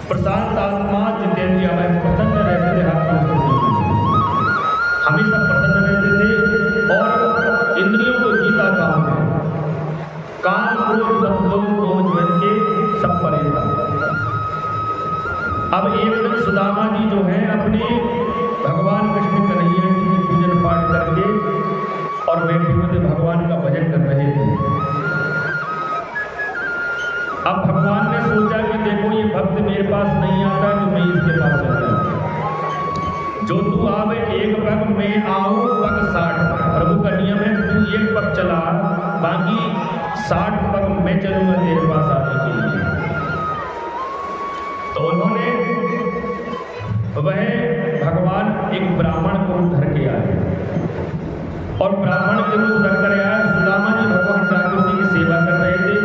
प्रशांत आत्मा जितेंद्रिय में प्रसन्न रहते थे, हमेशा प्रसन्न रहते थे और इंद्रियों को जीता काम है, कान क्रोध लोभ मोह के सब परे था। अब एक दिन सुदामा जी जो है अपने भगवान कृष्ण कन्हैया जी की पूजन पाठ करके और बैठे हुए थे, भगवान का भजन कर रहे थे। अब भगवान ने सोचा कि देखो ये भक्त मेरे पास नहीं आता तो मैं इसके पास चल जाऊं, जो तू आवे एक पग मैं आऊं पग 60। प्रभु का नियम है, तू एक पग चला, बाकी 60 पग मैं चलूंगा तेरे पास आने के लिए। तो उन्होंने वह भगवान एक ब्राह्मण को धर के आए और ब्राह्मण के रूप धर कर आए। सुदामा जी भगवान ठाकुर जी की सेवा कर रहे थे,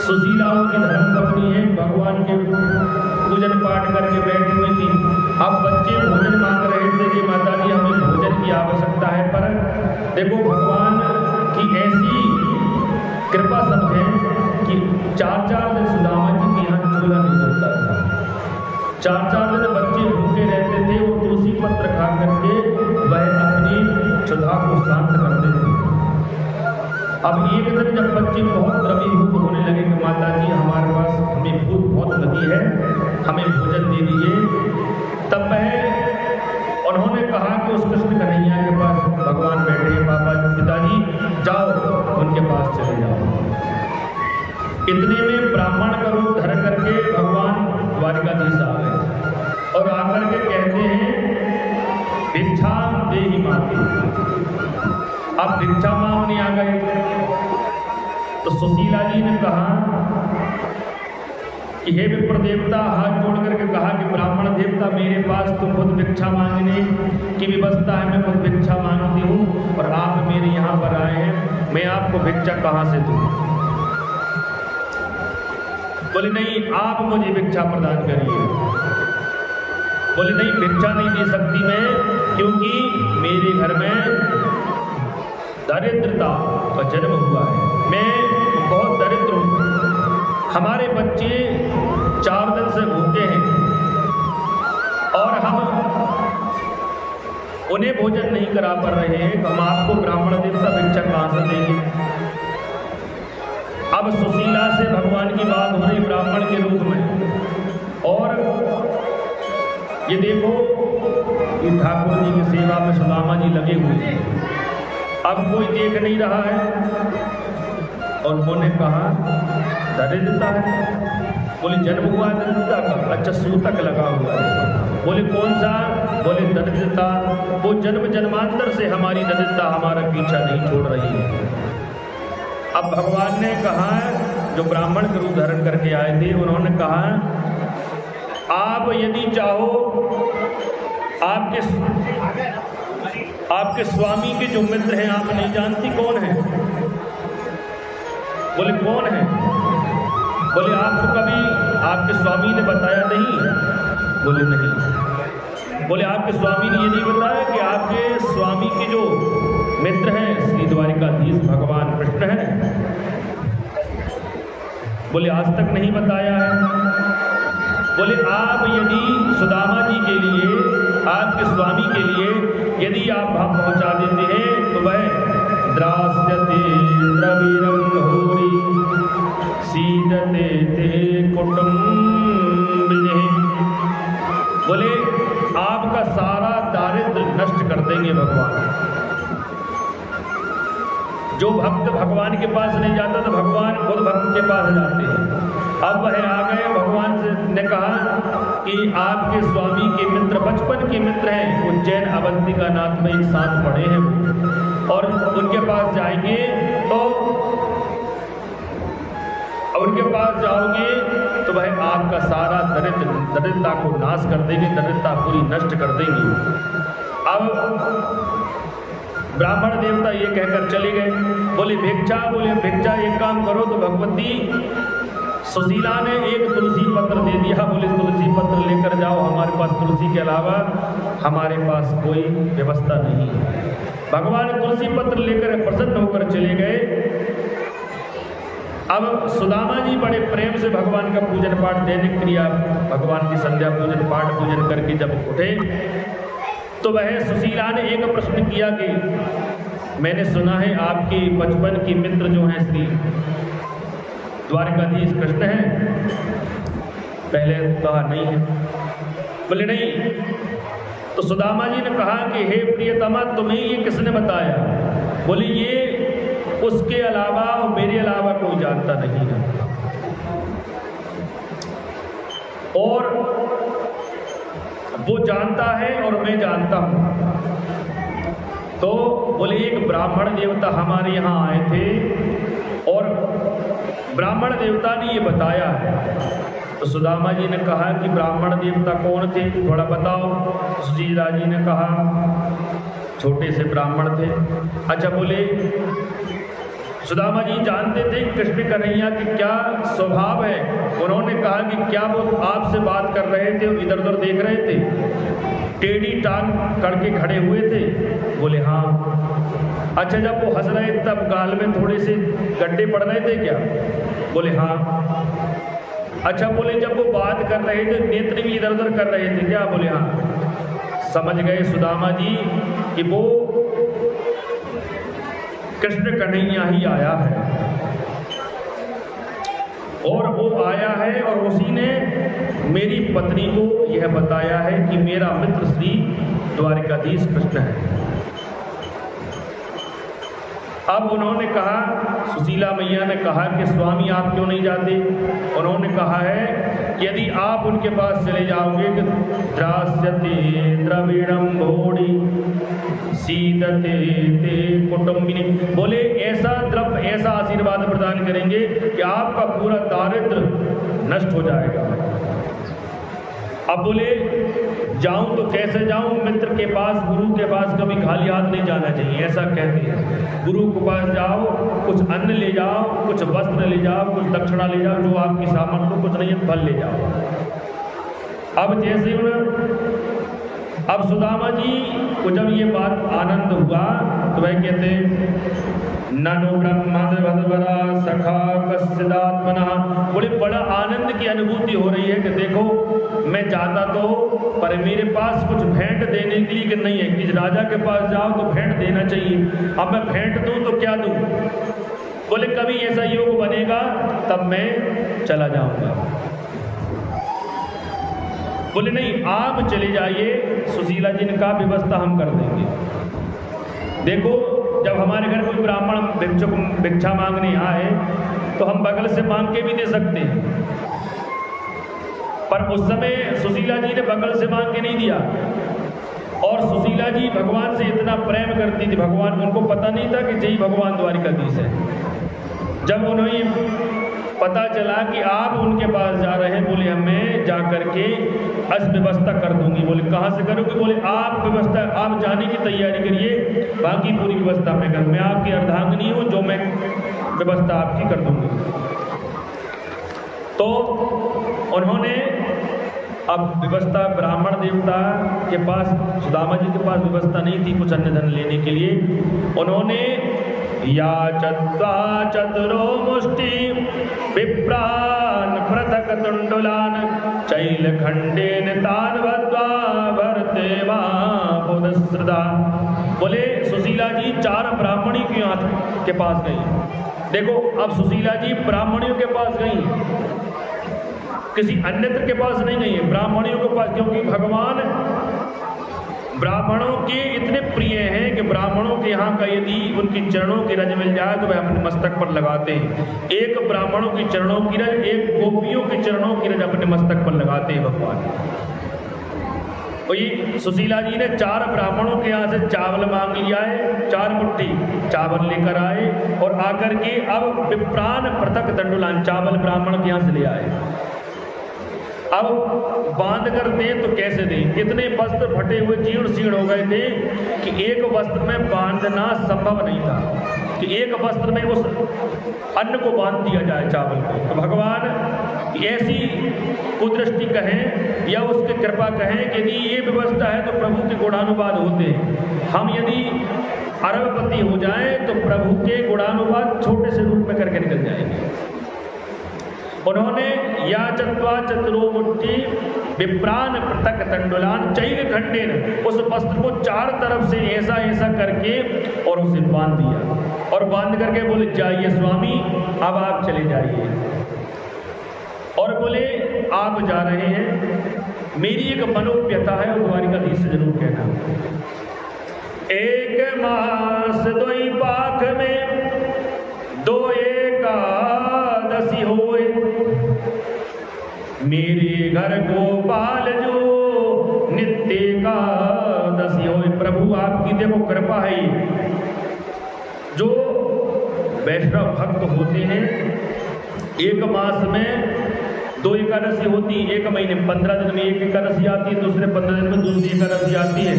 सुशीलाओं की धर्म पत्नी है, भगवान के पूजन पाठ करके बैठी हुई थी। अब बच्चे भोजन मांग रहे थे कि माता जी हमें भोजन की आवश्यकता है, पर देखो भगवान की ऐसी कृपा समझे कि 4-4 दिन सुदामा जी के यहाँ चूल्हा नहीं जलता था, 4-4 दिन बच्चे भूखे रहते थे और तुलसी पत्र खा करके वह अपनी क्षुधा को शांत करते थे। अब एक दिन जब बच्चे बहुत द्रवीभूत होने लगे कि माता जी हमारे पास हमें भूख बहुत लगी है, हमें भोजन दे दीजिए, तब वह उन्होंने कहा कि उस कृष्ण कन्हैया के पास भगवान बैठे हैं, पापा पिताजी जाओ उनके पास चले जाओ। इतने में ब्राह्मण का रूप धर करके भगवान द्वारिकाधीश आ गए और आकर के कहते हैं भिक्षा देहि माते। अब भिक्षा मांगने आ गए तो सुशीला जी ने कहा कि हे विप्र देवता, हाथ जोड़ करके कहा कि ब्राह्मण देवता मेरे पास तो खुद भिक्षा मांगने की व्यवस्था है, मैं खुद भिक्षा मांगती हूँ और आप मेरे यहाँ पर आए हैं, मैं आपको भिक्षा कहाँ से दूँ? बोले नहीं, आप मुझे भिक्षा प्रदान करिए। बोले नहीं, भिक्षा नहीं दे सकती मैं, क्योंकि मेरे घर में दरिद्रता का जन्म हुआ है, मैं बहुत दरिद्र हूँ, हमारे बच्चे 4 दिन से भूखे हैं और हम उन्हें भोजन नहीं करा पा रहे हैं, हम आपको ब्राह्मण देवता भिक्षा कहाँ से देंगे? अब सुशीला से भगवान की बात हो रही ब्राह्मण के रूप में, और ये देखो कि ठाकुर जी की सेवा में सुदामा जी लगे हुए हैं, अब कोई देख नहीं रहा है और उन्होंने कहा दरिद्रता है। बोले जन्म हुआ दरिद्रता का? अच्छा, सूतक लगा हुआ है। बोले कौन सा? बोले दरिद्रता, वो जन्म जन्मांतर से हमारी दरिद्रता हमारा पीछा नहीं छोड़ रही है। अब भगवान ने कहा, जो ब्राह्मण के रूप धारण करके आए थे, उन्होंने कहा आप यदि चाहो आपके स्वामी के जो मित्र हैं आप नहीं जानती कौन है? बोले कौन है? बोले आपको कभी आपके स्वामी ने बताया नहीं? बोले नहीं। बोले आपके स्वामी ने ये नहीं बताया कि आपके स्वामी के जो मित्र हैं श्री द्वारिकाधीश भगवान कृष्ण हैं? बोले आज तक नहीं बताया है। बोले आप यदि सुदामा जी के लिए, आपके स्वामी के लिए यदि आप भाव पहुंचा देते हैं तो वह द्रास्यते द्रविरं घोरी सीदते ते कुटुम्बिने। बोले आपका सारा दारिद्र्य नष्ट कर देंगे भगवान। जो भक्त भगवान के पास नहीं जाता तो भगवान खुद भक्त के पास जाते हैं। अब वह आ गए, भगवान से ने कहा कि आपके स्वामी के मित्र बचपन के मित्र हैं, उज्जैन अवंतिका नाथ में एक साथ पढ़े हैं और उनके पास जाएंगे तो उनके पास जाओगे तो वह आपका सारा दरिद्रता को नाश कर देंगे, दरिद्रता पूरी नष्ट कर देंगे। अब ब्राह्मण देवता ये कहकर चले गए। बोले भिक्षा, बोले भिक्षा एक काम करो तो भगवती सुशीला ने एक तुलसी पत्र दे दिया। बोले तुलसी पत्र लेकर जाओ, हमारे पास तुलसी के अलावा हमारे पास कोई व्यवस्था नहीं है। भगवान तुलसी पत्र लेकर प्रसन्न होकर चले गए अब सुदामा जी बड़े प्रेम से भगवान का पूजन पाठ, दैनिक क्रिया भगवान की संध्या पूजन पाठ पूजन करके जब उठे तो वह सुशीला ने एक प्रश्न किया कि मैंने सुना है आपके बचपन की मित्र जो हैं श्री द्वारिकाधीश कृष्ण हैं। पहले कहा नहीं है, बोले नहीं। तो सुदामा जी ने कहा कि हे प्रियतमा तुम्हें ये किसने बताया? बोले ये उसके अलावा और मेरे अलावा कोई जानता नहीं है। और वो जानता है और मैं जानता हूं। तो बोले एक ब्राह्मण देवता हमारे यहाँ आए थे और ब्राह्मण देवता ने ये बताया है। तो सुदामा जी ने कहा कि ब्राह्मण देवता कौन थे, थोड़ा बताओ। सुशीला जी ने कहा छोटे से ब्राह्मण थे। अच्छा, बोले सुदामा जी जानते थे कृष्ण कन्हैया की क्या स्वभाव है? उन्होंने कहा कि क्या वो आपसे बात कर रहे थे और इधर उधर देख रहे थे, टेढ़ी टांग करके खड़े हुए थे? बोले हाँ। अच्छा, जब वो हंस रहे तब गाल में थोड़े से गड्ढे पड़ रहे थे क्या? बोले हाँ। अच्छा, बोले जब वो बात कर रहे थे नेत्र भी इधर उधर कर रहे थे क्या? बोले हाँ। समझ गए सुदामा जी कि वो कृष्ण कन्हैया ही आया है और वो आया है और उसी ने मेरी पत्नी को यह बताया है कि मेरा मित्र श्री द्वारिकाधीश कृष्ण है। अब उन्होंने कहा, सुशीला मैया ने कहा कि स्वामी आप क्यों नहीं जाते? उन्होंने कहा है कि यदि आप उनके पास चले जाओगे कि द्रास्यते द्रविणम भोड़ी सीदते ते कुटुंबिनी, बोले ऐसा द्रव ऐसा आशीर्वाद प्रदान करेंगे कि आपका पूरा दारिद्र्य नष्ट हो जाएगा। अब बोले जाऊं तो कैसे जाऊं? मित्र के पास, गुरु के पास कभी खाली हाथ नहीं जाना चाहिए, ऐसा कहते हैं। गुरु के पास जाओ, कुछ अन्न ले जाओ, कुछ वस्त्र ले जाओ, कुछ दक्षिणा ले जाओ, जो आपकी सामर्थ्य, कुछ नहीं है फल ले जाओ। अब जैसे अब सुदामा जी को जब ये बात आनंद हुआ तो वह कहते ननु ब्रह्मद्वरा सखा कस्यदात्मना, बोले बड़ा आनंद की अनुभूति हो रही है कि देखो मैं जाता तो पर मेरे पास कुछ भेंट देने के लिए नहीं है कि राजा के पास जाओ तो भेंट देना चाहिए। अब मैं भेंट दूं तो क्या दूं? बोले कभी ऐसा योग बनेगा तब मैं चला जाऊंगा। बोले नहीं आप चले जाइए। सुशीला जी ने कहा व्यवस्था हम कर देंगे। देखो जब हमारे घर कोई ब्राह्मण भिक्षा मांगने आए तो हम बगल से मांग के भी दे सकते हैं, पर उस समय सुशीला जी ने बगल से मांग के नहीं दिया। और सुशीला जी भगवान से इतना प्रेम करती थी, भगवान उनको पता नहीं था कि जय भगवान द्वारिकाधीश है। जब उन्हें पता चला कि आप उनके पास जा रहे हैं, बोले मैं जा करके व्यवस्था कर दूंगी। बोले कहाँ से करोगे? बोले आप व्यवस्था, आप जाने की तैयारी करिए, बाकी पूरी व्यवस्था मैं करूँ। मैं आपकी अर्धांगिनी हूँ, जो मैं व्यवस्था आपकी कर दूंगी। तो उन्होंने अब व्यवस्था ब्राह्मण देवता के पास, सुदामा जी के पास व्यवस्था नहीं थी कुछ अन्य धन लेने के लिए। उन्होंने या चतुरो मुष्टि विप्रान पृथक तुंडुलान चैल खंडेन तान बद्वा भरते बुधश्रदा। बोले सुशीला जी 4 ब्राह्मणी के पास गई। देखो अब सुशीला जी ब्राह्मणियों के पास गई, किसी अन्यत्र के पास नहीं गई है, ब्राह्मणियों के पास, क्योंकि भगवान ब्राह्मणों के इतने प्रिय हैं कि ब्राह्मणों के यहाँ का यदि उनकी चरणों की रज मिल जाए तो वह अपने मस्तक पर लगाते हैं। एक ब्राह्मणों की चरणों की रज, एक गोपियों के चरणों की रज अपने मस्तक पर लगाते हैं भगवान। तो ये सुशीला जी ने 4 ब्राह्मणों के यहाँ से चावल मांग लिया है, 4 मुट्ठी चावल लेकर आए और आकर के अब विप्रान पृथक दंडुलान चावल ब्राह्मण के यहाँ से ले आए। अब बांध कर दें तो कैसे दें? इतने वस्त्र फटे हुए जीर्ण शीर्ण हो गए थे कि एक वस्त्र में बांधना संभव नहीं था कि एक वस्त्र में उस अन्न को बांध दिया जाए, चावल को। तो भगवान ऐसी कुदृष्टि कहें या उसकी कृपा कहें कि यदि ये व्यवस्था है तो प्रभु के गुणानुवाद होते हैं। हम यदि अरबपति हो जाएं तो प्रभु के गुणानुवाद छोटे से रूप में करके निकल जाएंगे। उन्होंने या चत्वा चतुरो मुट्ठी विप्रान पृथक तंडुलान चैन खंडेन, उस वस्त्र को चार तरफ से ऐसा ऐसा करके और उसे बांध दिया और बांध करके बोले जाइए स्वामी अब आप चले जाइए। और बोले आप जा रहे हैं, मेरी एक मनोव्यथा है और द्वारिकाधीश से जरूर कहना। एक मास दोई पाख में दो एकादशी होए, मेरे घर गोपाल जो नित्य एकादशी होए। प्रभु आपकी देखो कृपा है, जो वैष्णव भक्त होते हैं एक मास में दो एकादशी होती है, एक महीने 15 दिन में एक एकादशी आती है, दूसरे 15 दिन में दूसरी एकादशी आती है।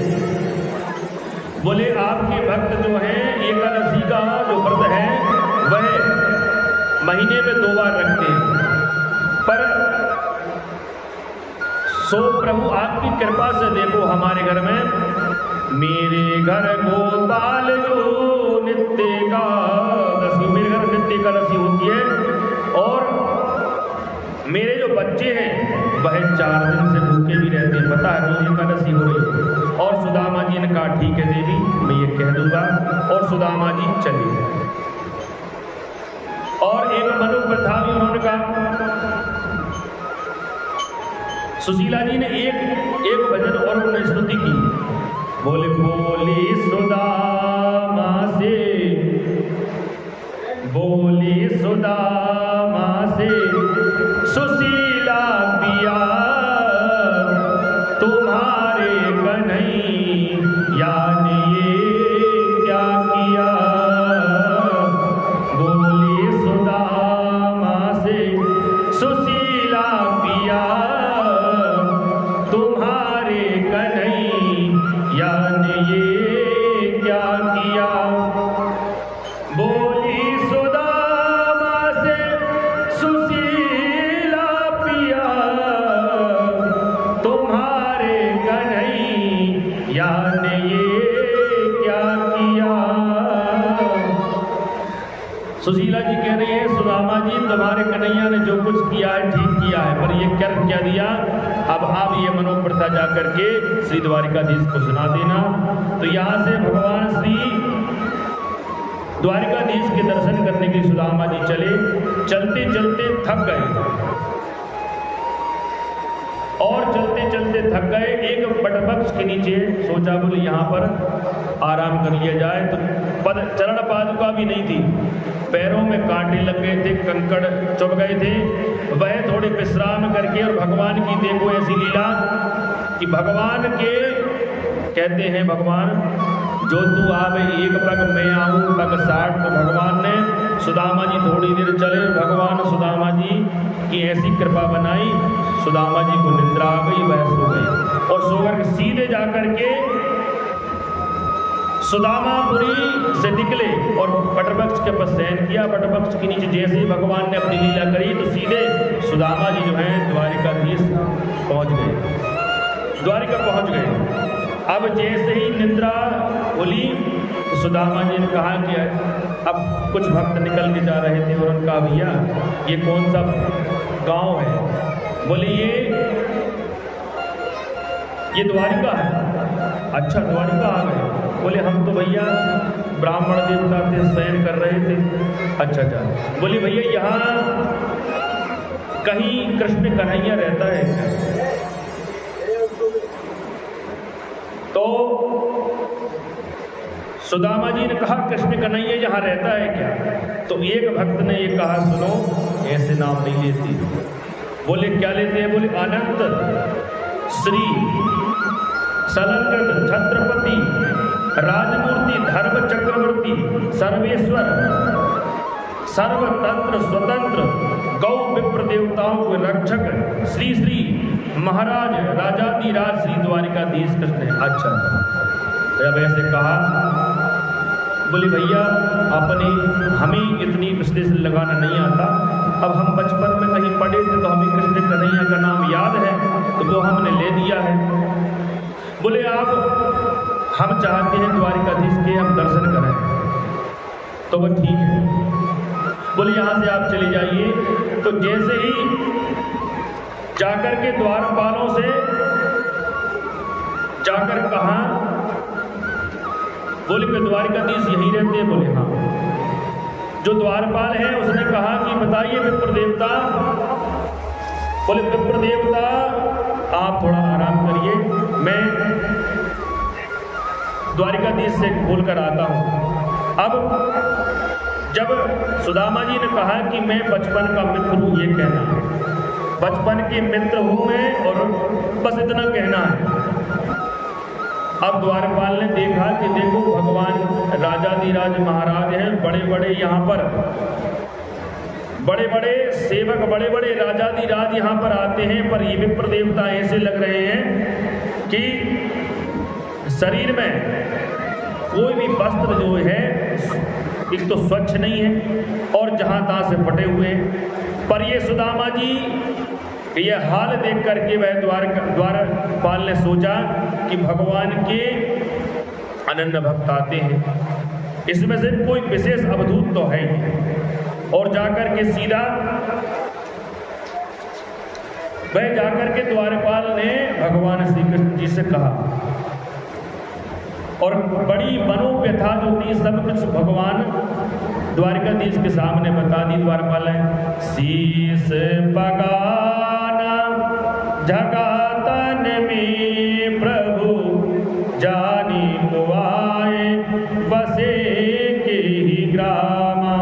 बोले आपके भक्त जो हैं एकादशी का जो व्रत है वह महीने में 2 बार रखते हैं, पर सो प्रभु आपकी कृपा से देखो हमारे घर में, मेरे घर गोपाल जो नित्य एकादशी, मेरे घर नित्य एकादशी होती है और मेरे जो बच्चे हैं वह 4 दिन से भूखे भी रहते हैं, पता है रोज एकादशी हो रही है। और सुदामा जी ने कहा ठीक है देवी मैं ये कह दूंगा, और सुदामा जी चले गए। और एक मनोव्यथा भी उन्होंने कहा, सुशीला जी ने एक भजन और उन्होंने स्तुति की, बोले बोली सुदामा से, बोली सुदामा से सुशीला पिया तुम्हारे कन्हैया ने ये क्या किया। बोली सुदामा से सुशीला पिया तुम्हारे कन्हैया ने ये क्या किया। बोली सुदामा से सुशीला पिया तुम्हारे कन्हैया ने ये क्या किया। सुशीला जी कह रही है सुदामा जी तुम्हारे कन्हैया ने जो कुछ किया है ठीक किया है, पर ये क्या दिया, अब आप ये मनोप्रथा जा करके श्री द्वारिकाधीश को सुना देना। तो यहाँ से भगवान श्री द्वारिकाधीश के दर्शन करने के लिए सुदामा जी चले, चलते चलते थक गए और चलते चलते थक गए। एक बटवृक्ष के नीचे सोचा बोले यहाँ पर आराम कर लिया जाए, तो चरण पादुका भी नहीं थी, पैरों में कांटे लग गए थे, कंकड़ चुभ गए थे। वह थोड़े विश्राम करके, और भगवान की देखो ऐसी लीला कि भगवान के कहते हैं भगवान जो तू आवे एक पग मैं आऊँ पग 60। तो भगवान ने सुदामा जी थोड़ी देर चले, भगवान सुदामा जी की ऐसी कृपा बनाई, सुदामा जी को निद्रा आ गई, वह सो गई और सोकर सीधे जाकर के सुदामापुरी से निकले और बटवृक्ष के पास शयन किया। बटवृक्ष के नीचे जैसे ही भगवान ने अपनी लीला करी तो सीधे सुदामा जी जो है द्वारिकाधीश पहुंच गए, द्वारिका पहुंच गए। अब जैसे ही निद्रा खुली तो सुदामा जी ने कहा कि अब कुछ भक्त निकल के जा रहे थे और उनका भैया ये कौन सा गांव है। बोले ये द्वारिका है। अच्छा द्वारिका आ गए। बोले हम तो भैया ब्राह्मण देवता थे, शयन कर रहे थे। अच्छा। बोले भैया यहाँ कहीं कृष्ण कन्हैया रहता है क्या? तो सुदामा जी ने कहा कृष्ण कन्हैया यहाँ रहता है क्या? तो एक भक्त ने ये कहा सुनो ऐसे नाम नहीं लेते। बोले क्या लेते हैं? बोले अनंत श्री सलंकृत छत्रपति राजमूर्ति धर्म चक्रवर्ती सर्वेश्वर सर्वतंत्र स्वतंत्र गौ विप्र देवताओं के रक्षक श्री श्री महाराज राजाधिराज श्री द्वारिकाधीश कृष्ण। अच्छा जब ऐसे कहा बोले भैया अपने हमें इतनी विश्लेषण लगाना नहीं आता। अब हम बचपन में कहीं पढ़े थे तो हमें कृष्ण कन्हैया का नाम याद है तो वो हमने ले दिया है। बोले आप हम चाहते हैं द्वारिकाधीश के हम दर्शन करें। तो वो ठीक है। बोले यहाँ से आप चले जाइए तो जैसे ही जाकर के द्वारपालों से जाकर कहा, बोले कि द्वारिकाधीश यहीं रहते हैं? बोले हाँ। जो द्वारपाल है उसने कहा कि बताइए विप्र देवता। बोले विप्र देवता आप थोड़ा आराम करिए, मैं द्वारिकाधीश से बोलकर आता हूं। अब जब सुदामा जी ने कहा कि मैं बचपन का मित्र हूं, ये कहना है, बचपन के मित्र हूं मैं और बस इतना कहना है। अब द्वारपाल ने देखा कि देखो भगवान राजाधिराज महाराज हैं, बड़े बड़े यहाँ पर बड़े बड़े सेवक, बड़े बड़े राजाधिराज यहाँ पर आते हैं, पर ये विप्र देवता ऐसे लग रहे हैं कि शरीर में कोई भी वस्त्र जो है एक तो स्वच्छ नहीं है और जहाँ तहाँ से फटे हुए हैं। पर ये सुदामा जी ये हाल देख करके वह द्वारपाल ने सोचा कि भगवान के अनन्य भक्त आते हैं, इसमें से कोई विशेष अवधूत तो है नहीं। और जाकर के सीधा वह जाकर के द्वारपाल ने भगवान श्री कृष्ण जी से कहा और बड़ी मनोव्यथा जो थी सब कुछ भगवान द्वारिकाधीश के सामने बता दी। द्वारपाल ने शीस पगाना जगातन में प्रभु जानी मुआए बसे के ही ग्रामा,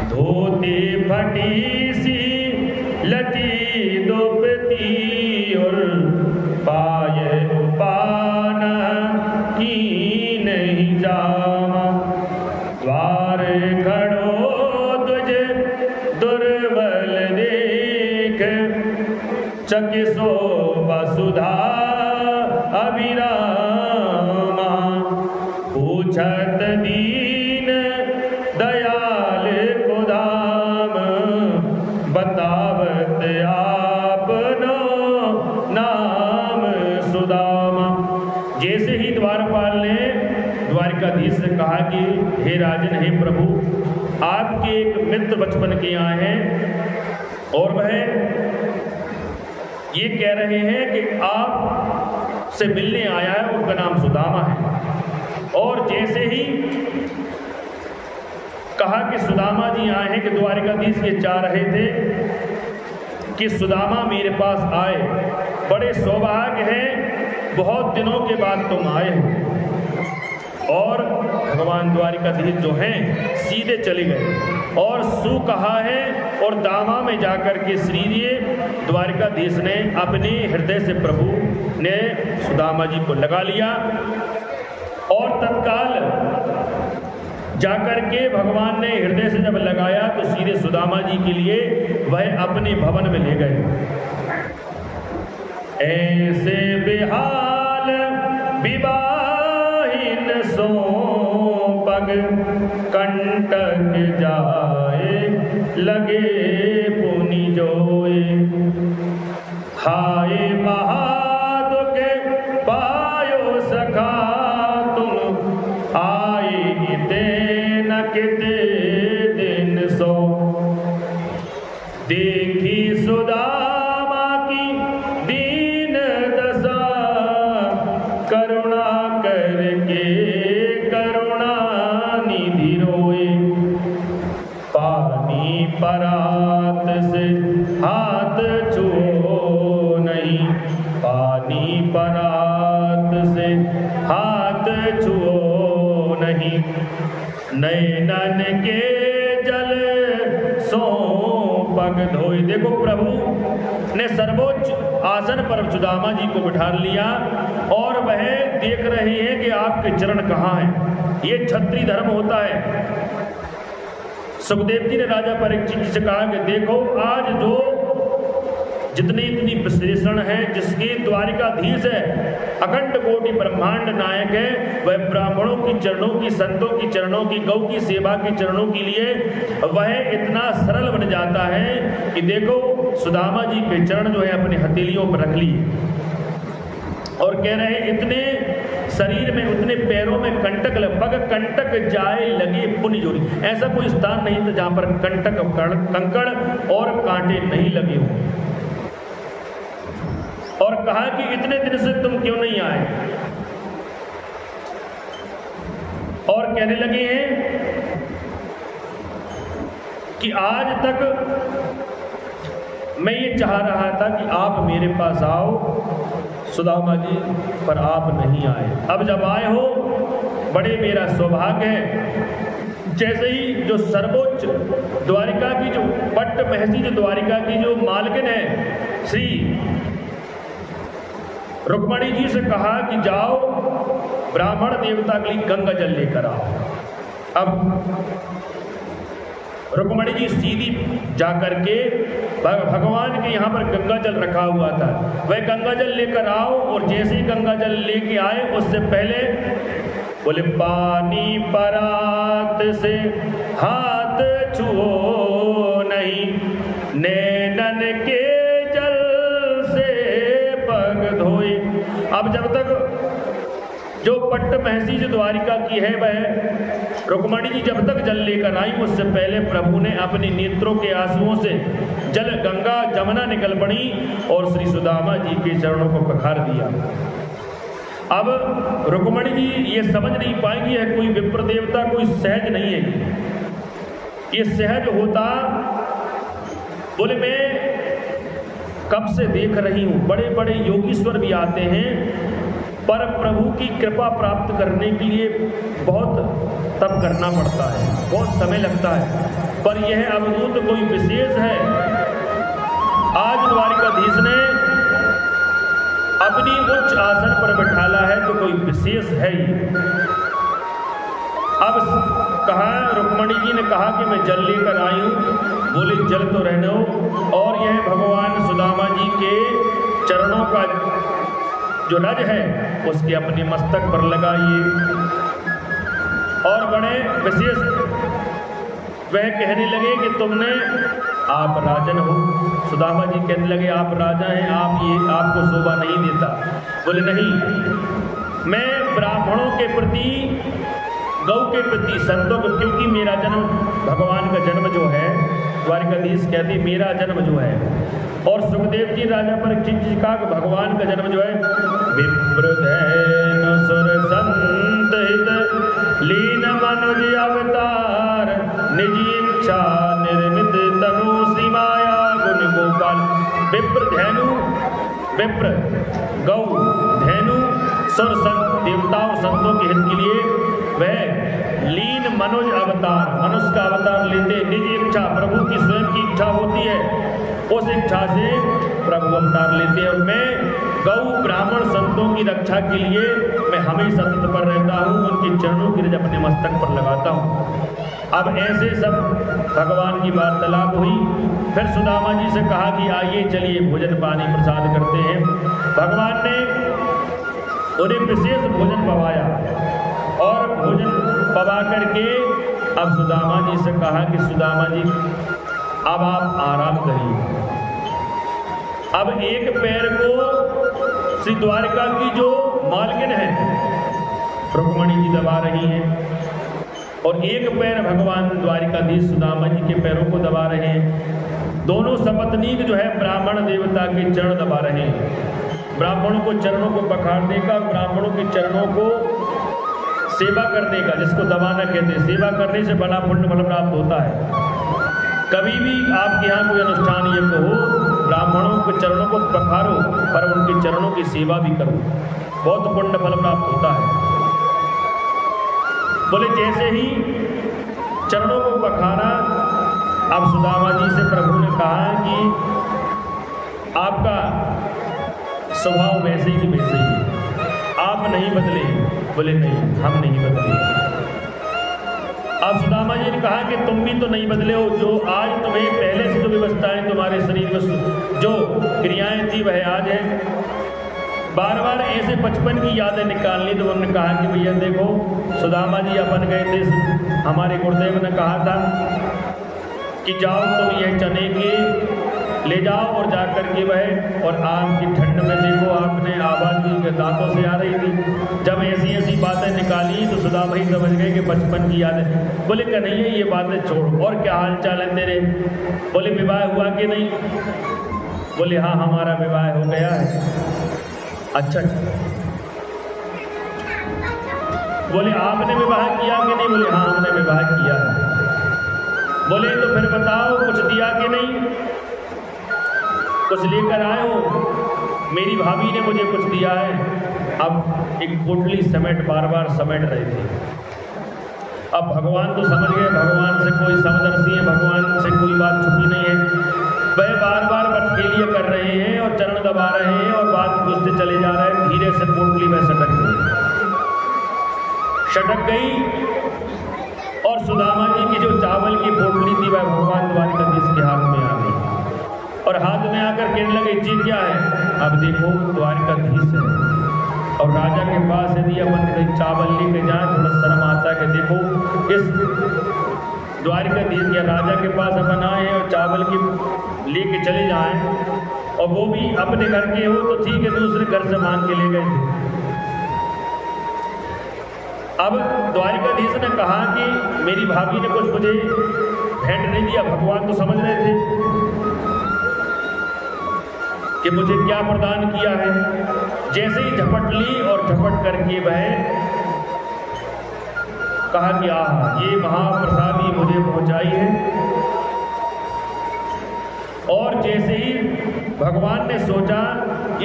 धोते फटी सी लटी दुपती और पाए पाना की नहीं जामा, द्वार खड़ो तुझे दुर्बल देख चकिसो वसुधा अभिरामा, पूछत दीन दयाल को दाम बतावत आपनो नाम सुदामा। जैसे ही द्वारपाल ने द्वारिकाधीश से कहा कि हे राजन, हे प्रभु, आपके एक मित्र बचपन के यहाँ हैं और वह ये कह रहे हैं कि आप से मिलने आया है, उनका नाम सुदामा है। और जैसे ही कहा कि सुदामा जी आए हैं कि द्वारिकाधीश ये चाह रहे थे कि सुदामा मेरे पास आए, बड़े सौभाग्य है, बहुत दिनों के बाद तुम आए हो। और भगवान द्वारिकाधीश जो हैं सीधे चले गए और सु कहा है और दामा में जाकर के श्री द्वारिकाधीश ने अपने हृदय से प्रभु ने सुदामा जी को लगा लिया और तत्काल जाकर के भगवान ने हृदय से जब लगाया तो सीधे सुदामा जी के लिए वह अपने भवन में ले गए। ऐसे बेहाल विवाहिन सो पग कंटक जाए लगे पुनि जोए, हाय महादुख पायो सखा तुम आए किते न किते दिन सो, देखी सुदामा की दीन दशा करुणा करके करुणा निधि रोए, पानी परात से हाथ छुओ नहीं, पानी परात से हाथ छुओ नहीं, नैनन के जल सो पग धोई। देखो प्रभु ने सर्वोच्च आसन पर सुदामा जी को बिठा लिया और वह देख रहे हैं कि आपके चरण कहाँ हैं। ये क्षत्रिय धर्म होता है। सुखदेव जी ने राजा परीक्षित जी से कहा कि देखो आज जो जितनी विश्लेषण है, जिसकी द्वारिकाधीश है, अखंड कोटि ब्रह्मांड नायक है, वह ब्राह्मणों की चरणों की, संतों की चरणों की, गौ की सेवा के चरणों के लिए वह इतना सरल बन जाता है कि देखो सुदामा जी के चरण जो है अपने हथेलियों पर रख लिए और कह रहे इतने शरीर में उतने पैरों में कंटक पग कंटक जाए लगे पुण्य जोरी। ऐसा कोई स्थान नहीं था जहां पर कंटक कंकड़ और कांटे नहीं लगे हों। और कहा कि इतने दिन से तुम क्यों नहीं आए? और कहने लगे हैं कि आज तक मैं ये चाह रहा था कि आप मेरे पास आओ सुदामा जी, पर आप नहीं आए। अब जब आए हो बड़े मेरा सौभाग्य है। जैसे ही जो सर्वोच्च द्वारिका की जो पट्ट महसी जो द्वारिका की जो मालकिन है श्री रुक्मणी जी से कहा कि जाओ ब्राह्मण देवता के लिए गंगा जल लेकर आओ। अब रुक्मणी जी सीधी जाकर के भगवान के यहाँ पर गंगा जल रखा हुआ था, वह गंगा जल लेकर आओ। और जैसे ही गंगा जल लेके आए उससे पहले बोले पानी परात से हाथ छुओ नहीं, नैनन के जल से पग धोए। अब जब तक जो पट्ट महसी जो द्वारिका की है वह रुक्मणी जी जब तक जल लेकर आई, उससे पहले प्रभु ने अपने नेत्रों के आंसुओं से जल गंगा जमुना निकल पड़ी और श्री सुदामा जी के चरणों को पखार दिया। अब रुक्मणी जी ये समझ नहीं पाएंगी है कोई विप्र देवता कोई सहज नहीं है। ये सहज होता बोले मैं कब से देख रही हूँ, बड़े बड़े योगीश्वर भी आते हैं पर प्रभु की कृपा प्राप्त करने के लिए बहुत तप करना पड़ता है, बहुत समय लगता है। पर यह अवधूत कोई विशेष है। आज द्वारिकाधीश ने अपनी उच्च आसन पर बैठाला है तो कोई विशेष है ही। अब कहा रुक्मणी जी ने कहा कि मैं जल लेकर आई हूँ। बोले जल तो रहने हो, और यह भगवान सुदामा जी के चरणों का जो रज है उसके अपने मस्तक पर लगाइए। और बड़े विशेष वह कहने लगे कि तुमने आप राजन हो। सुदामा जी कहने लगे आप राजा हैं, आप ये आपको शोभा नहीं देता। बोले नहीं, मैं ब्राह्मणों के प्रति गौ के प्रति संतों को, क्योंकि मेरा जन्म भगवान का जन्म जो है द्वारिकाधीश कहते मेरा जन्म जो है, और सुखदेव जी राजा परीक्षित जी का भगवान का जन्म जो है विप्रधैन सुर संत हित लीन मनुज अवतार निज इच्छा निर्मित तनु श्री माया गुण गोपाल। विप्र धेनु, विप्र गौ धेनु सुर संत देवताओं संतों के हित के लिए वह लीन मनुज अवतार, मनुष्य का अवतार लेते निज इच्छा, प्रभु की स्वयं की इच्छा होती है, उस इच्छा से प्रभु अवतार लेते हैं। और मैं गौ ब्राह्मण संतों की रक्षा के लिए मैं हमेशा तत्पर रहता हूँ, उनके चरणों की रज अपने मस्तक पर लगाता हूँ। अब ऐसे सब भगवान की वार्तालाप हुई। फिर सुदामा जी से कहा कि आइए चलिए भोजन पानी प्रसाद करते हैं। भगवान ने उन्हें विशेष भोजन पवाया और भोजन पवा करके अब सुदामा जी से कहा कि सुदामा जी अब आप आराम करिए। अब एक पैर को श्री द्वारिका की जो मालकिन है रुक्मणी जी दबा रही हैं और एक पैर भगवान द्वारिकाधीश सुदामा जी के पैरों को दबा रहे हैं। दोनों सपत्नीक जो है ब्राह्मण देवता के चरण दबा रहे हैं। ब्राह्मणों को चरणों को पखारने का, ब्राह्मणों के चरणों को सेवा करने का, जिसको दबाना कहते हैं, सेवा करने से बड़ा पुण्य फल प्राप्त होता है। कभी भी आपके यहाँ कोई अनुष्ठान यज्ञ हो, ब्राह्मणों के चरणों को पखारो पर उनके चरणों की सेवा भी करो, बहुत पुण्य फल प्राप्त होता है। बोले जैसे ही चरणों को पखारा, अब सुदामा जी से प्रभु ने कहा कि आपका स्वभाव वैसे ही वैसे ही, आप नहीं बदले। बोले नहीं, हम नहीं बदले। अब सुदामा जी ने कहा कि तुम भी तो नहीं बदले हो, जो आज तुम्हें पहले से जो व्यवस्थाएं तुम्हारे शरीर में जो क्रियाएं थी वह आज है। बार बार ऐसे बचपन की यादें निकालनी। तो उन्होंने कहा कि भैया देखो, सुदामा जी अपन गए थे, हमारे गुरुदेव ने कहा था कि जाओ तुम यह चने के ले जाओ और जा करके वह, और आम की ठंड में देखो आपने आवाज़ भी दांतों से आ रही थी। जब ऐसी ऐसी बातें निकाली तो सुदामा भाई समझ गए कि बचपन की यादें। बोले कन्हैया ये बातें छोड़, और क्या हाल चाल है तेरे? बोले विवाह हुआ कि नहीं? बोले हाँ हमारा विवाह हो गया है। अच्छा, बोले आपने विवाह किया कि नहीं? बोले हाँ हमने विवाह किया है। बोले तो फिर बताओ कुछ दिया कि नहीं? कुछ लेकर आए हो? मेरी भाभी ने मुझे कुछ दिया है। अब एक पोटली समेट बार बार समेट रहे थे। अब भगवान तो समझ गए, भगवान से कोई समदर्शी है, भगवान से कोई बात छुपी नहीं है। वह बार बार बटखेलियाँ कर रहे हैं और चरण दबा रहे हैं और बात पूछते चले जा रहे हैं। धीरे से पोटली में सटक गई और सुदामा जी की जो चावल की पोटली थी वह भगवान द्वारिकाधीश के हाथ में आ गई और हाथ में आकर कहने लगे जी क्या है? अब देखो द्वारिकाधीश है और राजा के पास यदि अपन कहीं चावल लेके जाए थोड़ा शर्म आता है कि देखो इस द्वारिकाधीश या राजा के पास अपन आए और चावल की लेके चले जाएं और वो भी अपने घर के हो तो ठीक है, दूसरे घर से मांग के ले गए थे। अब द्वारिकाधीश ने कहा कि मेरी भाभी ने कुछ मुझे भेंट नहीं दिया। भगवान तो समझ रहे थे कि मुझे क्या प्रदान किया है। जैसे ही झपट ली और झपट करके वह कहा कि ये महाप्रसादी मुझे पहुंचाई है। और जैसे ही भगवान ने सोचा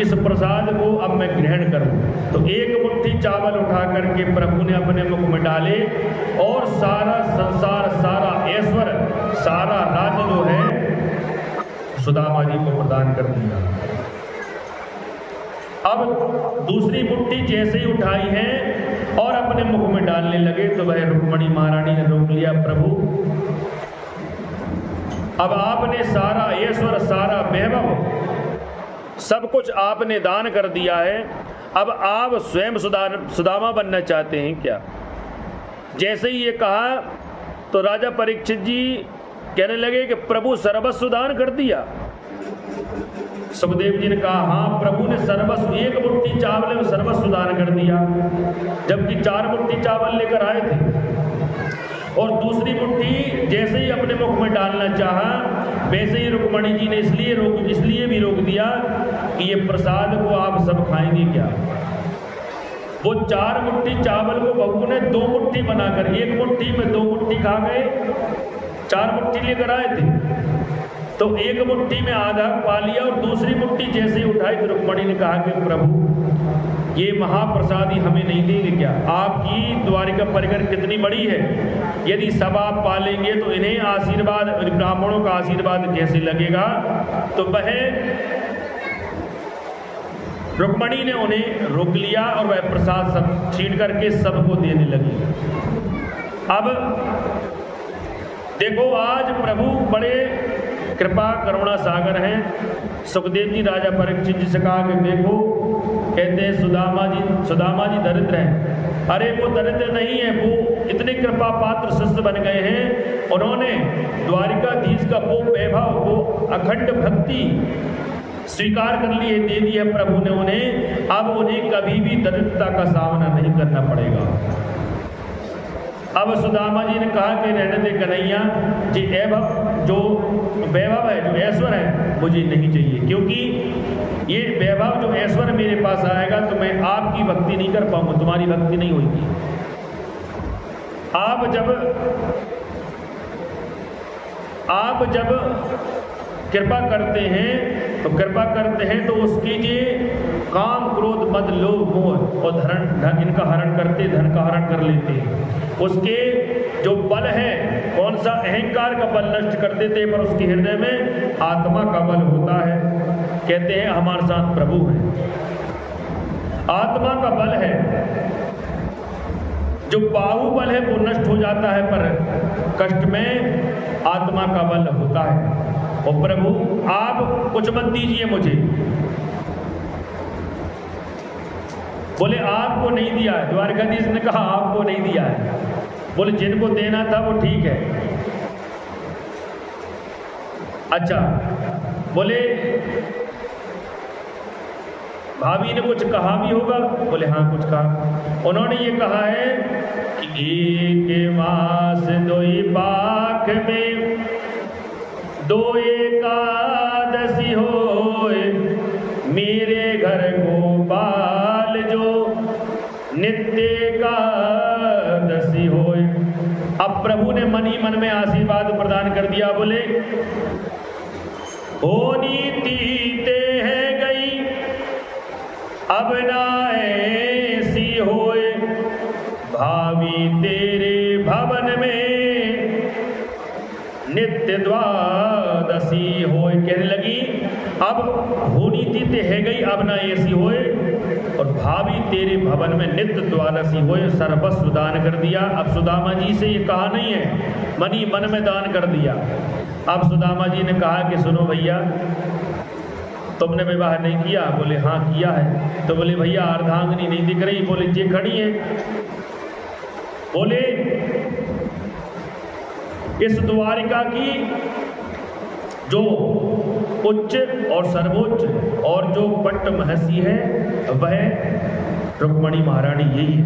इस प्रसाद को अब मैं ग्रहण करूं तो एक मुट्ठी चावल उठा करके प्रभु ने अपने मुख में डाले और सारा संसार, सारा ऐश्वर्य, सारा राज्य जो है सुदामा जी को प्रदान कर दिया। अब दूसरी मुट्ठी जैसे ही उठाई है और अपने मुख में डालने लगे तो वह रुक्मणी महारानी ने रोक लिया, प्रभु अब आपने सारा ऐश्वर्य, सारा वैभव, सब कुछ आपने दान कर दिया है, अब आप स्वयं सुदामा बनना चाहते हैं क्या? जैसे ही ये कहा तो राजा परीक्षित जी कहने लगे कि प्रभु सर्वस्व दान कर दिया। सुखदेव जी ने कहा हाँ प्रभु ने सर्वस्व, एक मुट्ठी चावल में सर्वस्व दान कर दिया, जबकि 4 मुट्ठी चावल लेकर आए थे। और दूसरी मुट्ठी जैसे ही अपने मुख में डालना चाहा वैसे ही रुक्मणी जी ने इसलिए भी रोक दिया कि ये प्रसाद को आप सब खाएंगे क्या? वो 4 मुट्ठी चावल को बहू ने 2 मुट्ठी बनाकर, एक मुट्ठी में 2 मुट्ठी खा गए, 4 मुट्ठी लेकर आए थे तो एक मुट्ठी में आधा पा लिया और दूसरी मुट्ठी जैसे ही उठाई तो रुक्मणी ने कहा कि प्रभु ये महाप्रसादी हमें नहीं देंगे क्या? आपकी द्वारिका परिकर कितनी बड़ी है, यदि सब आप पालेंगे तो इन्हें आशीर्वाद, ब्राह्मणों का आशीर्वाद कैसे लगेगा? तो वह रुक्मणी ने उन्हें रोक लिया और वह प्रसाद सब छीन करके सबको देने लगी। अब देखो आज प्रभु बड़े कृपा करुणा सागर हैं। सुखदेव जी राजा परीक्षित जी से कहा कि देखो, कहते हैं सुदामा जी दरिद्र हैं। अरे वो दरिद्र नहीं है, वो इतने कृपा पात्र शिष्य बन गए हैं। उन्होंने द्वारिकाधीश का वो वैभव, वो अखंड भक्ति स्वीकार कर लिए, दे दी है प्रभु ने उन्हें। अब उन्हें कभी भी दरिद्रता का सामना नहीं करना पड़ेगा। अब सुदामा जी ने कहा कि रहने दे कन्हैया जी, जो वैभव है, जो ऐश्वर्य है, मुझे नहीं चाहिए, क्योंकि ये वैभव जो ऐश्वर्य मेरे पास आएगा तो मैं आपकी भक्ति नहीं कर पाऊंगा, तुम्हारी भक्ति नहीं होगी। आप जब कृपा करते हैं तो उसकी जे काम, क्रोध, मद, लोभ, मोह और धन इनका हरण करते, धन का हरण कर लेते हैं। उसके जो बल है, कौन सा अहंकार का बल नष्ट कर देते हैं, पर उसके हृदय में आत्मा का बल होता है। कहते हैं हमारे साथ प्रभु है, आत्मा का बल है। जो बाहुबल है वो नष्ट हो जाता है, पर कष्ट में आत्मा का बल होता है। और प्रभु आप कुछ मत दीजिए मुझे। बोले आपको नहीं दिया है। द्वारकाधीश ने कहा आपको नहीं दिया है। बोले जिनको देना था वो ठीक है। अच्छा, बोले भाभी ने कुछ कहा भी होगा? बोले हाँ कुछ कहा। उन्होंने ये कहा है कि एक मास दोई पाख में दो एकादशी होए, मेरे घर गोपाल जो नित्य एकादशी होए। अब प्रभु ने मन ही मन में आशीर्वाद प्रदान कर दिया। बोले होनी तीते है गई, अब ना ऐसी होए, भावी तेरे भवन में नित्य द्वादशी होए। कहने लगी अब होनी तीते है गई, अब ना ऐसी होए, और भावी तेरे भवन में नित्य द्वादशी होए। सर्वस्व दान कर दिया। अब सुदामा जी से ये कहा नहीं है, मन ही मन में दान कर दिया। अब सुदामा जी ने कहा कि सुनो भैया, तुमने विवाह नहीं किया? बोले हाँ किया है। तो बोले भैया अर्धांगिनी नहीं दिख रही? बोले जे खड़ी है। बोले इस द्वारिका की जो उच्च और सर्वोच्च और जो पट्ट महसी है वह रुक्मणी महारानी यही है।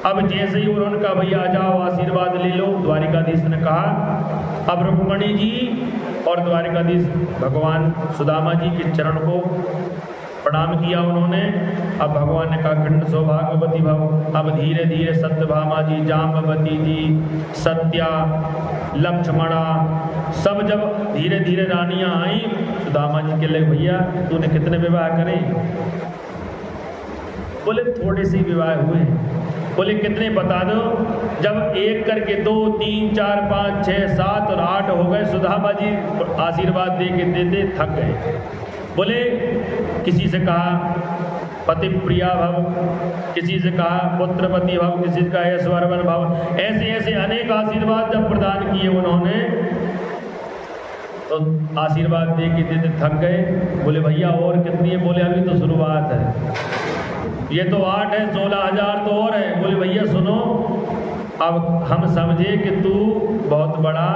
अब जैसे ही उन्होंने कहा भैया जाओ आशीर्वाद ले लो, द्वारिकाधीश ने कहा अब रुक्मणी जी और द्वारिकाधीश भगवान सुदामा जी के चरण को प्रणाम किया उन्होंने। अब भगवान ने कहा खंड सौभाग्यवती भव। अब धीरे धीरे सत्यभामा जी, जाम्बवती जी, सत्या, लक्ष्मणा सब जब धीरे धीरे रानियां आई, सुदामा जी के लगे भैया तूने कितने विवाह करे? बोले थोड़े से विवाह हुए। बोले कितने बता दो? जब एक करके 2, 3, 4, 5, 6, 7 और 8 हो गए। सुदामा जी आशीर्वाद दे के देते थक गए। बोले किसी से कहा पति प्रिया भव, किसी से कहा पुत्रपति भव, किसी से कहा ऐश्वर्यवान भव। ऐसे ऐसे अनेक आशीर्वाद जब प्रदान किए उन्होंने तो आशीर्वाद दे के देते थक गए। बोले भैया और कितनी है? बोले अभी तो शुरुआत है, ये तो 8 है, 16,000 तो और है। बोले भैया सुनो, अब हम समझे कि तू बहुत बड़ा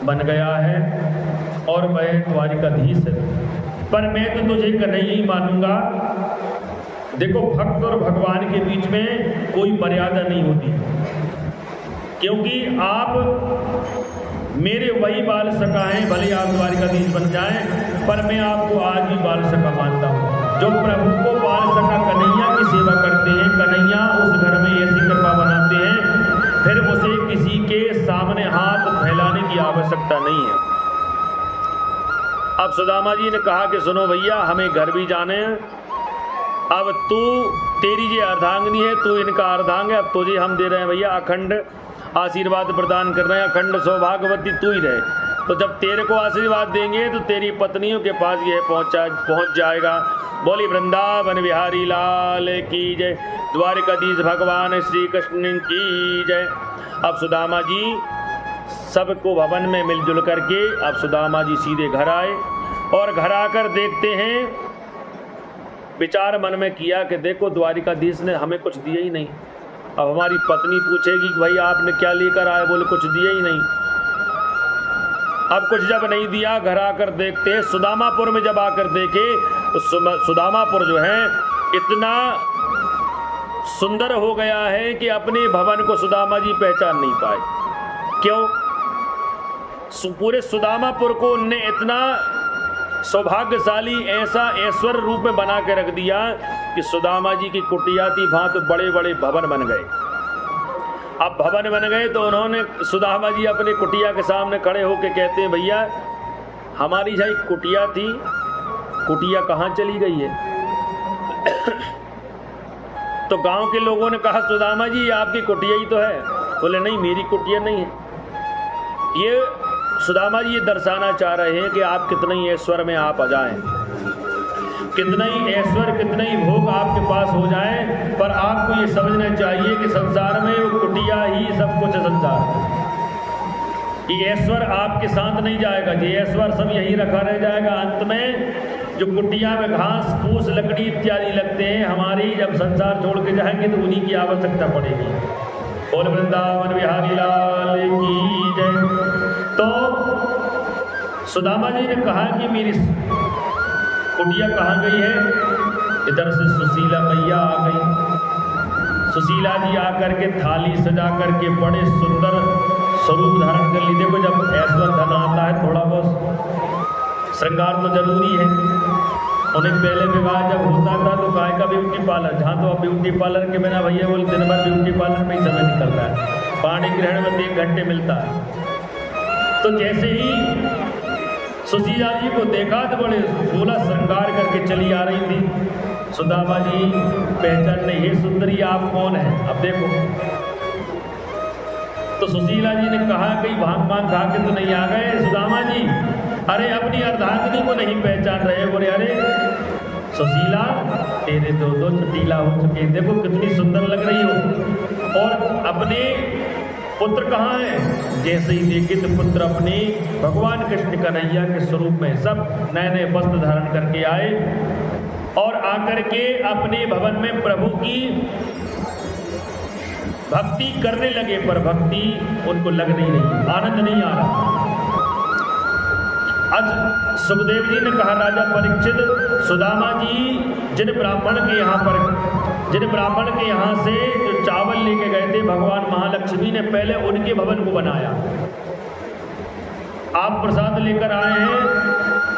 बन गया है और वह द्वारिकाधीश है, पर मैं तो तुझे कन्हैया ही मानूंगा। देखो भक्त और भगवान के बीच में कोई मर्यादा नहीं होती, क्योंकि आप मेरे वही बाल सखा हैं, भले आप द्वारिकाधीश बन जाएं, पर मैं आपको आज भी बाल सखा मानता हूँ। जो प्रभु को बाल सखा कन्हैया की सेवा करते हैं, कन्हैया उस घर में ऐसी कृपा बनाते हैं, फिर उसे किसी के सामने हाथ फैलाने की आवश्यकता नहीं है। अब सुदामा जी ने कहा कि सुनो भैया हमें घर भी जाने हैं, अब तू तेरी ये अर्धांगिनी है, तू इनका अर्धांग है, अब तुझे हम दे रहे हैं भैया अखंड आशीर्वाद प्रदान कर रहे हैं, अखंड सौभाग्यवती तू ही रहे। तो जब तेरे को आशीर्वाद देंगे तो तेरी पत्नियों के पास यह पहुंच जाएगा। बोली वृंदावन बिहारी लाल की जय, द्वारिकाधीश भगवान श्री कृष्ण की जय। अब सुदामा जी सबको भवन में मिलजुल करके अब सुदामा जी सीधे घर आए और घर आकर देखते हैं, विचार मन में किया कि देखो द्वारिकाधीश ने हमें कुछ दिया ही नहीं। अब हमारी पत्नी पूछेगी कि भाई आपने क्या लेकर आए? बोले कुछ दिया ही नहीं। अब कुछ जब नहीं दिया, घर आकर देखते हैं, सुदामापुर में जब आकर देखे तो सुदामापुर जो है इतना सुंदर हो गया है कि अपने भवन को सुदामा जी पहचान नहीं पाए। क्यों? पूरे सुदामापुर को उनने इतना सौभाग्यशाली ऐसा ऐश्वर्य रूप में बना के रख दिया कि सुदामा जी की कुटिया थी, वहां तो बड़े बड़े भवन बन गए। अब भवन बन गए तो उन्होंने सुदामा जी अपने कुटिया के सामने खड़े होकर कहते हैं भैया हमारी जहाँ कुटिया थी, कुटिया कहाँ चली गई है? तो गांव के लोगों ने कहा सुदामा जी आपकी कुटिया ही तो है। बोले नहीं मेरी कुटिया नहीं है। ये सुदामा जी ये दर्शाना चाह रहे हैं कि आप कितना ही ऐश्वर्य में आप आ जाएं, कितना ही ऐश्वर्य कितना ही भोग आपके पास हो जाए, पर आपको ये समझना चाहिए कि संसार में वो कुटिया ही सब कुछ है। संसार ये ऐश्वर्य आपके साथ नहीं जाएगा, ये ऐश्वर्य सब यही रखा रह जाएगा। अंत में जो कुटिया में घास फूस लकड़ी इत्यादि लगते हैं, हमारी जब संसार छोड़ के जाएंगे तो उन्हीं की आवश्यकता पड़ेगी। बोल वृंदावन बिहारी लाल की जय। तो सुदामा जी ने कहा कि मेरी कुटिया कहाँ गई है? इधर से सुशीला मैया आ गई। सुशीला जी आकर के थाली सजा करके बड़े सुंदर स्वरूप धारण कर ली। देखो जब ऐश्वर्य धन आता है थोड़ा बहुत श्रृंगार तो जरूरी है। उन्हें पहले विवाह जब होता था तो काय का ब्यूटी पार्लर, जहाँ तो अब ब्यूटी पार्लर के बिना भैया बोल दिन भर ब्यूटी पार्लर में ही समय निकल रहा है, पानी ग्रहण में 1 घंटे मिलता है। तो जैसे ही सुशीला जी को देखा तो बड़े 16 श्रृंगार करके चली आ रही थी। सुदामा जी पहचान नहीं, हे सुंदरी आप कौन है? अब देखो तो सुशीला जी ने कहा कहीं भांग भांग खा के तो नहीं आ गए सुदामा जी? अरे अपनी अर्धांगिनी को नहीं पहचान रहे? बोले अरे सुशीला तेरे दो चटीला हो चुके, देखो कितनी सुंदर लग रही हो। और अपने पुत्र कहाँ है? जैसे ही देखे तो पुत्र अपने भगवान कृष्ण कन्हैया के स्वरूप में सब नए नए वस्त्र धारण करके आए और आकर के अपने भवन में प्रभु की भक्ति करने लगे, पर भक्ति उनको लग नहीं रही, आनंद नहीं आ रहा। आज सुखदेव जी ने कहा राजा परीक्षित, सुदामा जी जिन ब्राह्मण के यहाँ से जो चावल लेके गए थे भगवान महालक्ष्मी ने पहले उनके भवन को बनाया। आप प्रसाद लेकर आए हैं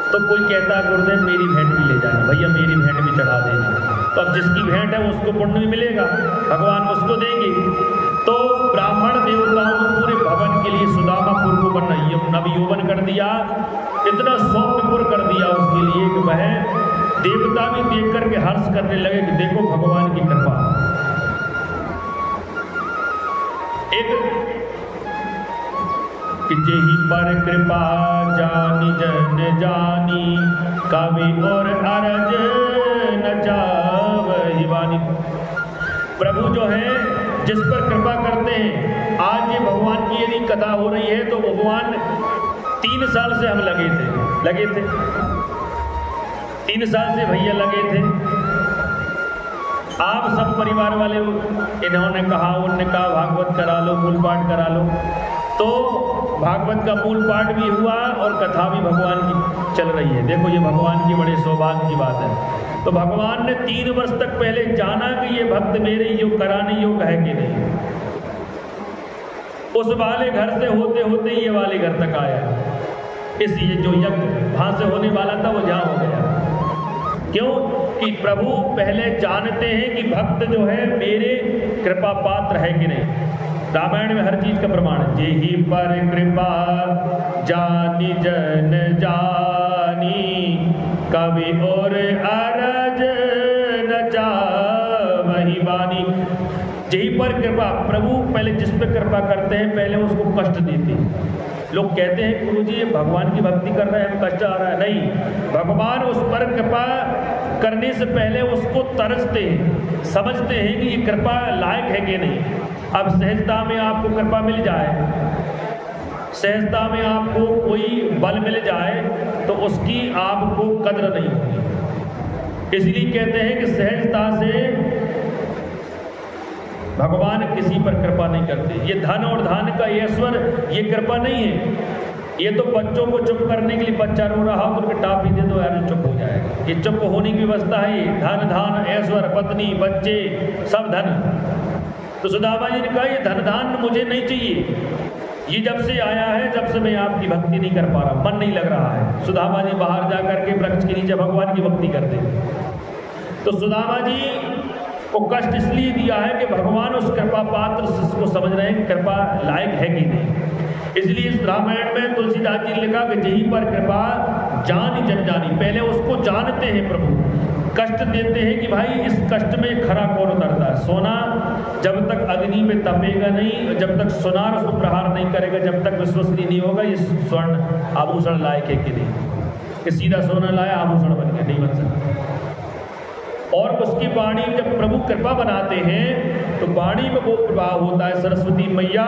तो कोई कहता है गुरुदेव मेरी भेंट भी ले जाना, भैया मेरी भेंट भी चढ़ा देना। तो अब जिसकी भेंट है उसको पुण्य भी मिलेगा, भगवान उसको देंगे। तो ब्राह्मण देवताओं ने पूरे भवन के लिए सुदामापुर को नवयौवन कर दिया, इतना सौम्यपुर कर दिया उसके लिए कि वह देवता भी देख करके हर्ष करने लगे कि देखो भगवान की कृपा। एक कि जेहि पर कृपा जानी जन जानी, कवि और अरज न जावहि वानी। प्रभु जो है जिस पर कृपा करते हैं, आज ये भगवान की यदि कथा हो रही है तो भगवान 3 साल से हम लगे थे 3 साल से भैया लगे थे। आप सब परिवार वाले इन्होंने कहा, उनने कहा भागवत करा लो, मूल पाठ करा लो, तो भागवत का मूल पाठ भी हुआ और कथा भी भगवान की चल रही है। देखो ये भगवान की बड़े सौभाग्य की बात है। तो भगवान ने 3 वर्ष तक पहले जाना कि ये भक्त मेरे योग कराने योग है कि नहीं। उस वाले घर से होते होते ये वाले घर तक आया, इसलिए जो यज्ञ वहां से होने वाला था वो जहाँ हो गया। क्यों कि प्रभु पहले जानते हैं कि भक्त जो है मेरे कृपा पात्र है कि नहीं। रामायण में हर चीज का प्रमाण है। जेहि पर कृपा जानी जन जानी, कवि और अरज न जावहि वानी। जेहि पर कृपा, प्रभु पहले जिस पर कृपा करते हैं पहले उसको कष्ट देते हैं। लोग कहते हैं गुरुजी ये भगवान की भक्ति कर रहे हैं हमें कष्ट आ रहा है। नहीं, भगवान उस पर कृपा करने से पहले उसको तरसते हैं, समझते हैं कि ये कृपा लायक है कि नहीं। अब सहजता में आपको कृपा मिल जाए, सहजता में आपको कोई बल मिल जाए तो उसकी आपको कद्र नहीं होगी। इसलिए कहते हैं कि सहजता से भगवान किसी पर कृपा नहीं करते। ये धन और धान का ऐश्वर्य ये कृपा नहीं है। ये तो बच्चों को चुप करने के लिए, बच्चा रो रहा हो तो उनके टाफी दे दो यार चुप हो जाएगा। ये चुप होने की व्यवस्था है। धन धान ऐश्वर्य, पत्नी बच्चे सब धन। तो सुदामा जी ने कहा ये धन धान मुझे नहीं चाहिए, ये जब से आया है जब से मैं आपकी भक्ति नहीं कर पा रहा, मन नहीं लग रहा है। सुदामा जी बाहर जा करके वृक्ष के नीचे भगवान की भक्ति करते। तो सुदामा जी को कष्ट इसलिए दिया है कि भगवान उस कृपा पात्र को समझ रहे हैं कि कृपा लायक है कि नहीं। इसलिए इस रामायण में तुलसीदास जी ने लिखा कि जेहि पर कृपा जानी जन जानी, पहले उसको जानते हैं प्रभु, कष्ट देते हैं कि भाई इस कष्ट में खरा कौन उतरता है। सोना जब तक अग्नि में तपेगा नहीं, जब तक सुनार उस पर प्रहार नहीं करेगा, जब तक विश्वसनीय नहीं होगा ये स्वर्ण आभूषण लायक है कि नहीं। कि सीधा सोना लाया आभूषण बन गया, नहीं बन सकता। और उसकी वाणी जब प्रभु कृपा बनाते हैं तो वाणी में वो प्रभाव होता है। सरस्वती मैया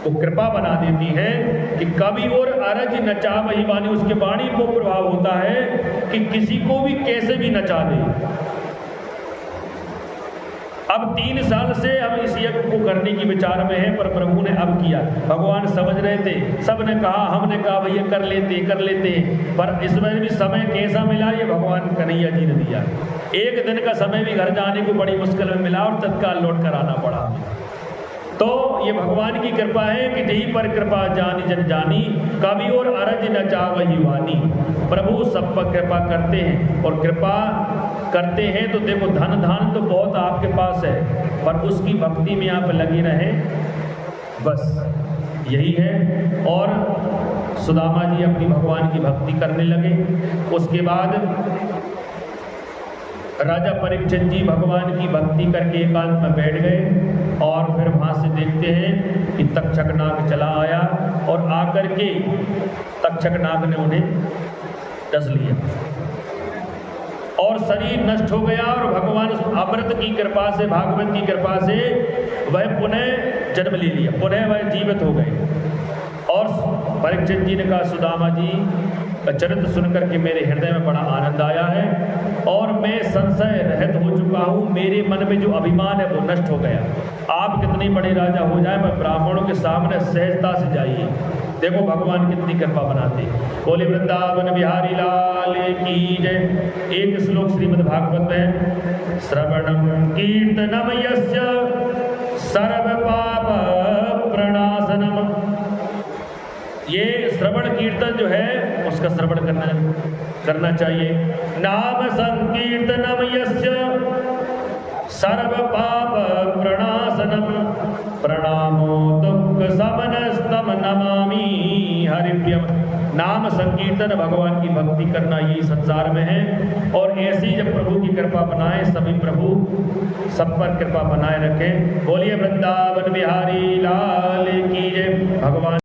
वो कृपा बना देती है कि कवि और अरज नचा वही वाणी, उसके वाणी को प्रभाव होता है कि किसी को भी कैसे भी नचा दे। अब 3 साल से हम इस यज्ञ को करने की विचार में हैं, पर प्रभु ने अब किया। भगवान समझ रहे थे, सबने कहा, हमने कहा भैया कर लेते, पर इसमें भी समय कैसा मिला ये भगवान कन्हैया जी ने दिया। 1 दिन का समय भी घर जाने को बड़ी मुश्किल में मिला और तत्काल लौट कर आना पड़ा। तो ये भगवान की कृपा है कि जही पर कृपा जानी जन जानी, कभी और अरज न चावही वानी। प्रभु सब पर कृपा करते हैं, और कृपा करते हैं तो देखो धन धान तो बहुत आपके पास है, पर उसकी भक्ति में आप लगे रहें, बस यही है। और सुदामा जी अपनी भगवान की भक्ति करने लगे। उसके बाद राजा परीक्षित जी भगवान की भक्ति करके एकांत में बैठ गए, और फिर वहाँ से देखते हैं कि तक्षक नाग चला आया, और आकर के तक्षक नाग ने उन्हें डस लिया और शरीर नष्ट हो गया। और भगवान अमृत की कृपा से, भागवत की कृपा से वह पुनः जन्म ले लिया, पुनः वह जीवित हो गए। और परीक्षित जी ने कहा, सुदामा जी का चरित्र सुनकर के मेरे हृदय में बड़ा आनंद आया है, और मैं संशय रहित हो चुका हूँ। मेरे मन में जो अभिमान है वो नष्ट हो गया। आप कितने बड़े राजा हो जाए, पर ब्राह्मणों के सामने सहजता से जाइए। देखो भगवान कितनी कृपा बनाते। बोले वृंदावन बिहारी लाल की जय। एक श्लोक श्रीमद् भागवत में, श्रवणम कीर्तनम यस्य सर्व पाप प्रणाशनम। ये श्रवण कीर्तन जो है उसका श्रवण करना चाहिए। नाम संकीर्तनम यस्य सर्व पाप प्रणाशनम, प्रणामो दुख समनस्तम नमामि हरिप्रियम। नाम संकीर्तन, भगवान की भक्ति करना यही संसार में है। और ऐसी जब प्रभु की कृपा बनाए, सभी प्रभु सब पर कृपा बनाए रखें। बोलिए वृंदावन बिहारी लाल की जय। भगवान